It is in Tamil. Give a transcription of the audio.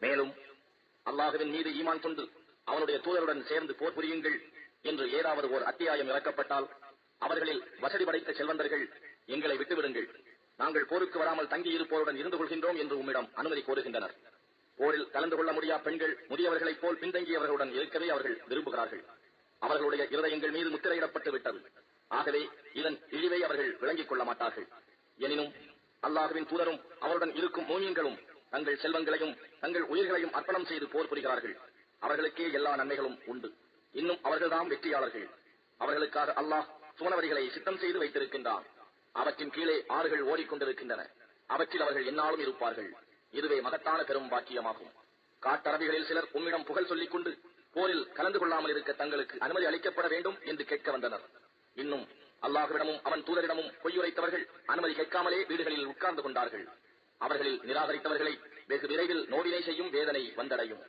மேலும் அல்லாஹுவின் மீது ஈமான் கொண்டு அவனுடைய தூதருடன் சேர்ந்து போர் புரியுங்கள் என்று ஏதாவது ஓர் அத்தியாயம் இறக்கப்பட்டால் அவர்களில் வசதி படைத்த செல்வந்தர்கள் எங்களை விட்டுவிடுங்கள், நாங்கள் போருக்கு வராமல் தங்கியிருப்போருடன் இருந்து கொள்கின்றோம் என்று உம்மிடம் அனுமதி கோருகின்றனர். போரில் கலந்து கொள்ள முடியா பெண்கள் முதியவர்களைப் போல் பின்தங்கியவர்களுடன் இருக்கவே அவர்கள் விரும்புகிறார்கள். அவர்களுடைய இருதயங்கள் மீது முத்திரையிடப்பட்டு விட்டது. ஆகவே இதன் இழிவை அவர்கள் விளங்கிக் கொள்ள மாட்டார்கள். எனினும் அல்லாஹுவின் தூதரும் அவருடன் இருக்கும் மூமின்களும் தங்கள் செல்வங்களையும் தங்கள் உயிர்களையும் அர்ப்பணம் செய்து போர் புரிகிறார்கள். அவர்களுக்கே எல்லா நன்மைகளும் உண்டு. இன்னும் அவர்கள்தான் வெற்றியாளர்கள். அவர்களுக்காக அல்லாஹ் சுவனவரிகளை சித்தம் செய்து வைத்திருக்கின்றான். அவற்றின் கீழே ஆறுகள் ஓடிக்கொண்டிருக்கின்றன. அவற்றில் அவர்கள் எந்நாளும் இருப்பார்கள். இதுவே மகத்தான பெரும் பாக்கியமாகும். காட்டரபிகளில் சிலர் உம்மிடம் புகழ் சொல்லிக் கொண்டு போரில் கலந்து கொள்ளாமல் இருக்க தங்களுக்கு அனுமதி அளிக்கப்பட வேண்டும் என்று கேட்க வந்தனர். இன்னும் அல்லாஹுவிடமும் அவன் தூதரிடமும் பொய்யுரைத்தவர்கள் அனுமதி கேட்காமலே வீடுகளில் உட்கார்ந்து கொண்டார்கள். அவர்களில் நிராகரித்தவர்களை வெகு விரைவில் நோவினை செய்யும் வேதனை வந்தடையும்.